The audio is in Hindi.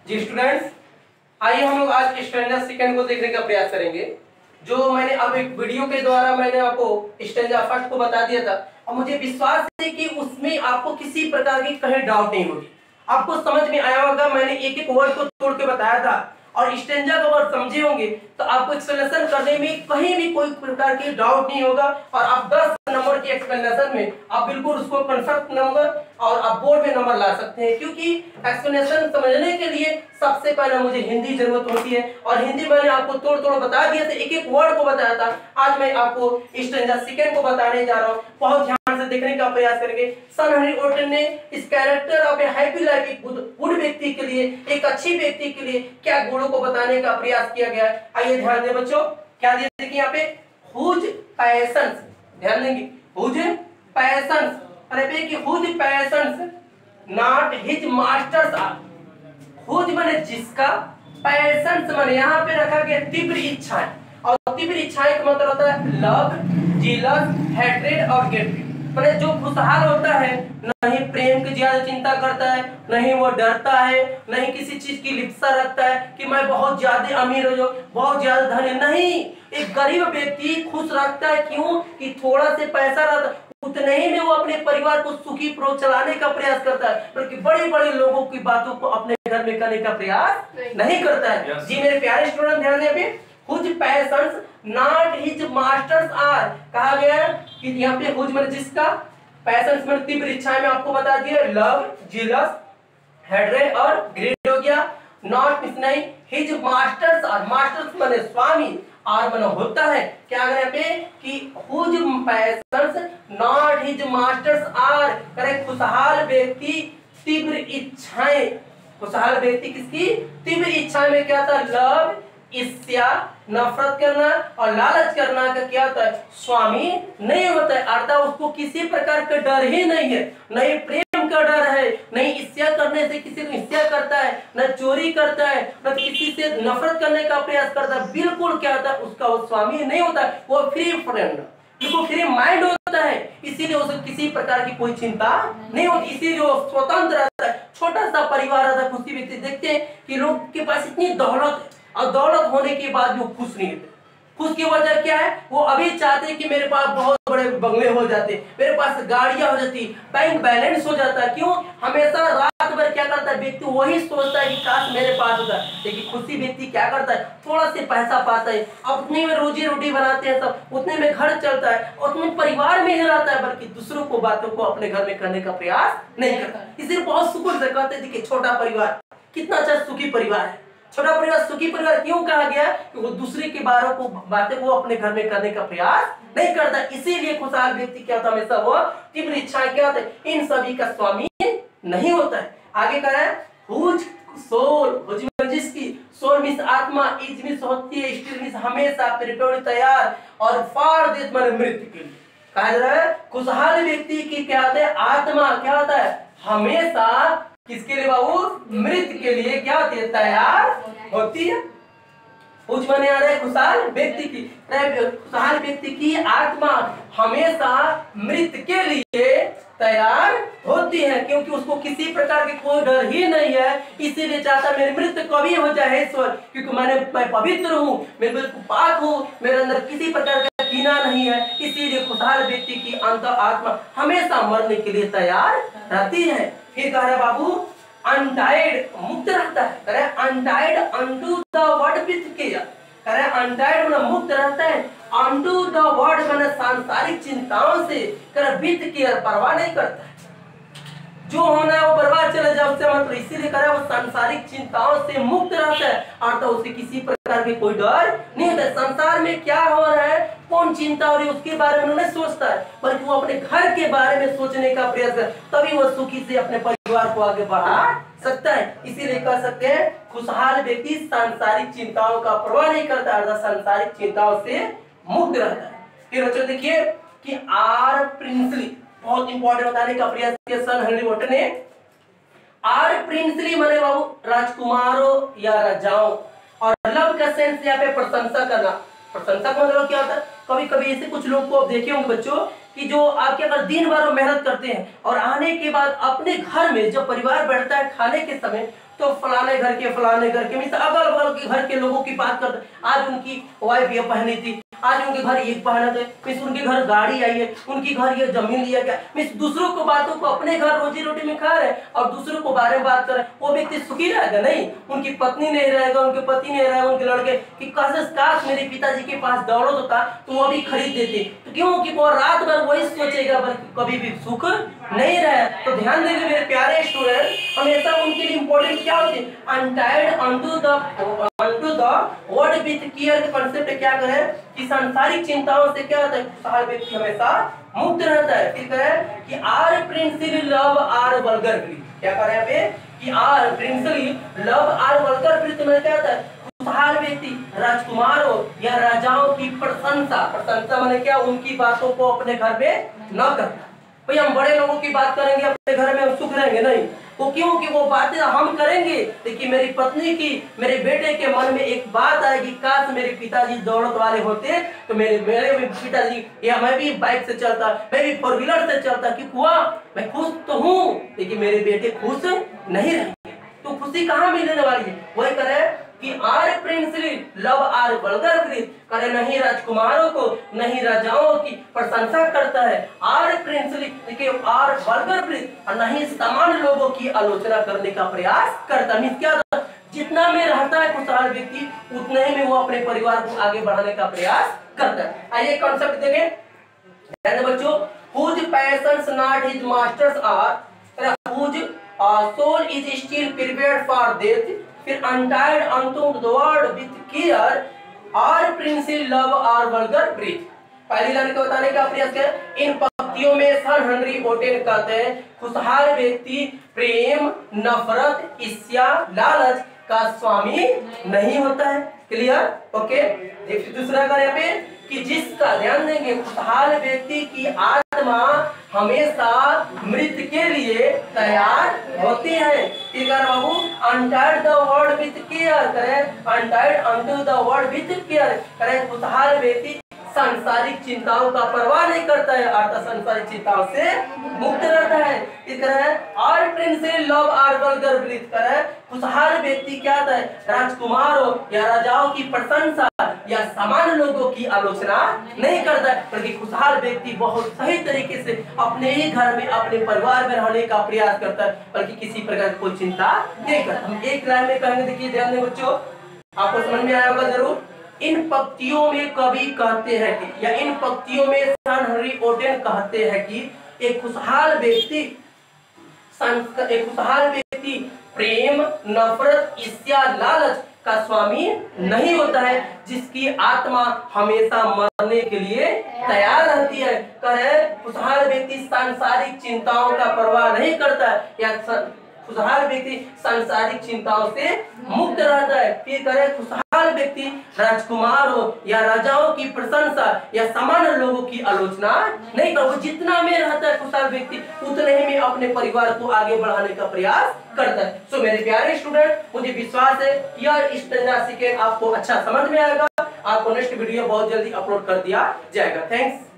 जी स्टूडेंट्स, आइए हम लोग आज स्टैंजा सेकंड को देखने का प्रयास करेंगे। जो मैंने अब एक वीडियो के द्वारा मैंने आपको स्टैंजा फर्स्ट को बता दिया था और मुझे विश्वास है कि उसमें आपको किसी प्रकार की कहीं डाउट नहीं होगी। आपको समझ में आया होगा, मैंने एक एक वर्ड को तोड़ के बताया था और स्टैंजा को अगर समझे होंगे तो आपको एक्सप्लेनेशन करने में कहीं भी कोई प्रकार की डाउट नहीं होगा और आप 10 नंबर की एक्सप्लेनेशन में आप बिल्कुल उसको कंफर्ट नंबर और आप बोर्ड में नंबर ला सकते हैं। क्योंकि एक्सप्लेनेशन समझने के लिए सबसे पहले मुझे हिंदी जरूरत होती है और हिंदी मैंने आपको तोड़ तोड़ बता दिया था, एक एक वर्ड को बताया था। आज मैं आपको स्टैंजा सेकंड को बताने जा रहा हूँ। बहुत ध्यान से देखने का प्रयास करेंगे। सन हेनरी वॉटन ने इस character of A happy life, एक गुड व्यक्ति के लिए, एक अच्छी व्यक्ति के लिए क्या गुणों को बताने का प्रयास किया गया है। आइए ध्यान दें बच्चों, क्या दिया देखिए यहाँ पे, हुज पैशंस, ध्यान देंगे, हुज पैशंस, अरे पे कि whose passions not his masters are. Whose माने जिसका, पैशंस माने यहाँ पे रखा गया तीव्र इच्छाएं, और तीव्र इच्छाएं का मतलब होता है लव, जीलस, हेट्रेड और गेटरेड। माने जो खुशहाल होता है, नहीं प्रेम की ज्यादा चिंता करता है, नहीं वो डरता है, नहीं किसी चीज की लिप्सा रखता है कि मैं बहुत ज्यादा अमीर हो जाऊं, बहुत ज्यादा धनी, नहीं। एक गरीब व्यक्ति खुश रखता है, क्यों कि थोड़ा से पैसा रहता, उतने ही में वो अपने परिवार को सुखी पूर्वक चलाने का प्रयास करता है, बल्कि बड़े बड़े लोगों की बातों को अपने घर में करने का प्रयास नहीं करता है। जी मेरे प्यारे स्टूडेंट ध्यान दें, whose passions not his masters are, कहा गया कि यहाँ पे हुज मतलब जिसका, पैशंस मतलब तीव्र इच्छाएं में आपको बता दिया, लव, जीलस, हेट्रेड और ग्रीड हो गया। नॉट मिस नहीं, हिज मास्टर्स आर, मास्टर्स माने स्वामी, और माने होता है क्या यहाँ पे कि whose passions not his masters are, करे खुशहाल व्यक्ति तीव्र इच्छाएं, खुशहाल व्यक्ति किसकी तीव्र इच्छा में क्या था, लव, ईर्ष्या, नफरत करना और लालच करना का क्या होता है, स्वामी नहीं होता है। अर्थात उसको किसी प्रकार का डर ही नहीं है, नहीं प्रेम का डर है, नहीं ईर्ष्या करने से किसी को ईर्ष्या करता है, न चोरी करता है, न किसी से नफरत करने का प्रयास करता है, बिल्कुल क्या होता है उसका वो स्वामी नहीं होता है, वो फ्री फ्रेंड, बिल्कुल फ्री माइंड होता है। इसीलिए उसे किसी प्रकार की कोई चिंता नहीं होती, इसीलिए वो स्वतंत्र रहता है। छोटा सा परिवार रहता है, खुशी व्यक्ति देखते हैं कि लोग के पास इतनी दौलत और दौलत होने के बाद भी वो खुश नहीं होते। खुश की वजह क्या है, वो अभी चाहते हैं कि मेरे पास बहुत बड़े बंगले हो जाते, मेरे पास गाड़ियां हो जाती, बैंक बैलेंस हो जाता है। क्यों, हमेशा रात भर क्या करता है व्यक्ति, वही सोचता है कि काश मेरे पास होता। लेकिन खुशी व्यक्ति क्या करता है, थोड़ा से पैसा पाता है, उतने में रोजी रोटी बनाते हैं सब, उतने में घर चलता है, उतने परिवार में ही रहता है, बल्कि दूसरों को बातों को अपने घर में करने का प्रयास नहीं करता। इसलिए बहुत सुकून से कहते हैं कि छोटा परिवार कितना अच्छा सुखी परिवार है। छोटा परिवार सुखी परिवार क्यों कहा गया, कि वो दूसरे के बातें वो अपने घर में करने का प्रयास नहीं करता। इसीलिए खुशहाल व्यक्ति क्या होता है, हमेशा वो तीव्र इच्छाएं क्या होता है, इन सभी का स्वामी नहीं होता है। आगे कह रहा है हुज सोल, हुज जिसकी, सोल मीन्स आत्मा, इज मीन्स होती है, स्टिल मीन्स हमेशा, प्रिपेयर्ड तैयार, और फॉर डेथ माने मृत्यु के लिए। कहा जा रहा है खुशहाल व्यक्ति की क्या होता है, आत्मा क्या होता है, हमेशा किसके लिए बाबू, मृत्यु के लिए क्या होती है, तैयार होती है। कुछ माने आ रहा है खुशहाल व्यक्ति की, खुशहाल व्यक्ति की आत्मा हमेशा मृत्यु के लिए तैयार होती है, क्योंकि उसको किसी प्रकार के कोई डर ही नहीं है। इसीलिए चाहता मेरी मृत्यु कभी हो जाए ईश्वर, क्योंकि मैं पवित्र हूँ, मैं बिल्कुल पाक हूँ, मेरे अंदर किसी प्रकार का कीना नहीं है। इसीलिए खुशहाल व्यक्ति की अंतर आत्मा हमेशा मरने के लिए तैयार रहती है। फिर कह रहे बाबू अनटाइड, मुक्त रहता है, करे untied unto the word with care, करे अनटाइड मतलब मुक्त रहता है, अनटू द वर्ड माने सांसारिक चिंताओं से, करे विथ केयर परवाह नहीं करता है, जो होना है वो बर्बाद चले जाए उससे मतलब। इसीलिए करे वो सांसारिक चिंताओं से मुक्त रहता है, और तो उसे किसी प्रकार की कोई डर नहीं होता। संसार में क्या हो रहा है, कौन चिंता हो रही है उसके बारे में उन्होंने सोचता है, बल्कि वो अपने घर के बारे में सोचने का प्रयास कर, तभी वो सुखी से अपने परिवार को आगे बढ़ा सकता है। इसीलिए कह सकते हैं खुशहाल व्यक्ति सांसारिक चिंताओं का परवाह नहीं करता, अर्थात सांसारिक चिंताओं से मुक्त रहता है। फिर बच्चों देखिए कि आर प्रिंसली, बहुत इंपॉर्टेंट बताने का प्रयास किया सन हेनरी वॉटन ने। आर प्रिंसली माने बाबू राजकुमारों या राजाओं, और लव का सेंस यहाँ पे प्रशंसा करना, प्रशंसक मतलब क्या होता है, कभी कभी ऐसे कुछ लोग को आप देखे होंगे बच्चों कि जो आपके अगर दिन भर मेहनत करते हैं और आने के बाद अपने घर में जब परिवार बैठता है खाने के समय, तो फलाने घर के मीन्स अगल बगल के घर के लोगों की बात करते हैं, आज उनकी वाइफ ये पहनी थी, आज उनके घर ये पहना था, मीन्स उनके घर गाड़ी आई है, उनके घर ये जमीन लिया गया, मीन्स दूसरों को बातों को अपने घर रोजी रोटी में खा रहे हैं और दूसरों को बारे में बात कर रहे हैं, वो व्यक्ति सुखी रहेगा नहीं, उनकी पत्नी नहीं रहेगा, उनके पति नहीं रहेगा, उनके लड़के कि काश मेरे पिताजी के पास दौलत होता तो वो भी खरीद देते, तो क्योंकि वो रात भर वही सोचेगा, बल्कि कभी भी सुख नहीं रहे। तो ध्यान देंगे मेरे प्यारे स्टूडेंट, हमेशा उनके लिए इंपॉर्टेंट क्या होती है, untied unto the word with care के कंसेप्ट क्या करें कि सांसारिक चिंताओं से क्या होता है, खुशहाल व्यक्ति हमेशा मुक्त रहता है। फिर करें कि or principally love or vulgar breath, क्या करें यहाँ पे कि or principally love or vulgar breath में क्या होता है, खुशहाल व्यक्ति राजकुमार हो या राजाओं की प्रशंसा माने क्या, उनकी बातों को अपने घर में न करता। भाई हम बड़े लोगों की बात करेंगे अपने घर में, हम सुख रहेंगे नहीं, वो क्यों कि वो बातें हम करेंगे, लेकिन मेरी पत्नी की, मेरे बेटे के मन में एक बात आएगी, काश मेरे पिताजी दौलत वाले होते तो मेरे पिताजी, या मैं भी बाइक से चलता, मैं भी 4 व्हीलर से चलता, कि हुआ मैं खुश तो हूँ लेकिन मेरे बेटे खुश नहीं रहेंगे, तो खुशी कहाँ मिलने वाली है। वही करे कि or princely love or vulgar breath, करे नहीं राजकुमारों को नहीं राजाओं की प्रशंसा करता है, आर प्रिंसली देखिए आर वल्गर ब्रीथ, और नहीं सामान्य लोगों की आलोचना करने का प्रयास करता है। क्या जितना में रहता है खुशहाल व्यक्ति, उतने ही में वो अपने परिवार को आगे बढ़ाने का प्रयास करता है। आइए कॉन्सेप्ट देखें बच्चों, whose passions not his masters are, whose soul is still prepared for death, फिर untied unto the world with care, or princely love or vulgar breath। पहली लाइन को बताने का प्रयास करें। इन पंक्तियों में सर हेनरी ओटेन कहते हैं खुशहाल व्यक्ति प्रेम, नफरत, ईर्ष्या, लालच का स्वामी नहीं होता है। क्लियर? ओके। देखिए दूसरा का यहाँ पे कि जिसका ध्यान देंगे, खुशहाल व्यक्ति की आत्मा हमेशा मृत्यु के लिए तैयार होती है। बाबू untied the word with care करें, untied unto the word with care करें, खुशहाल व्यक्ति सांसारिक चिंताओं का परवाह नहीं करता है, अर्थात सांसारिक चिंताओं से मुक्त रहता है। इस तरह और prince love or vulgar breath करे, खुशहाल व्यक्ति क्या होता है, राजकुमारों या राजाओं की प्रशंसा या सामान्य लोगों की आलोचना नहीं करता है, बल्कि खुशहाल व्यक्ति बहुत सही तरीके से अपने ही घर में अपने परिवार में रहने का प्रयास करता है, बल्कि किसी प्रकार की कोई चिंता नहीं करता। हम एक लाइन में कहेंगे, देखिए ध्यान दें बच्चों, आपको समझ में आया होगा जरूर। इन पंक्तियों में कवि कहते हैं कि, या इन पंक्तियों में सर हेनरी ओटेन कहते हैं कि एक खुशहाल व्यक्ति प्रेम, नफरत, ईर्ष्या, लालच का स्वामी नहीं होता है, जिसकी आत्मा हमेशा मरने के लिए तैयार रहती है। कहे खुशहाल व्यक्ति सांसारिक चिंताओं का परवाह नहीं करता है, या खुशहाल व्यक्ति सांसारिक चिंताओं से मुक्त रहता है। फिर करे खुशहाल व्यक्ति राजकुमार हो या राजाओं की प्रशंसा या सामान्य लोगों की आलोचना नहीं करता। जितना में रहता है खुशहाल व्यक्ति, उतने ही में अपने परिवार को आगे बढ़ाने का प्रयास करता है। सो मेरे प्यारे स्टूडेंट, मुझे विश्वास है यह स्टैंजा सीक्वेंस आपको अच्छा समझ में आएगा। आपको नेक्स्ट वीडियो बहुत जल्दी अपलोड कर दिया जाएगा। थैंक्स।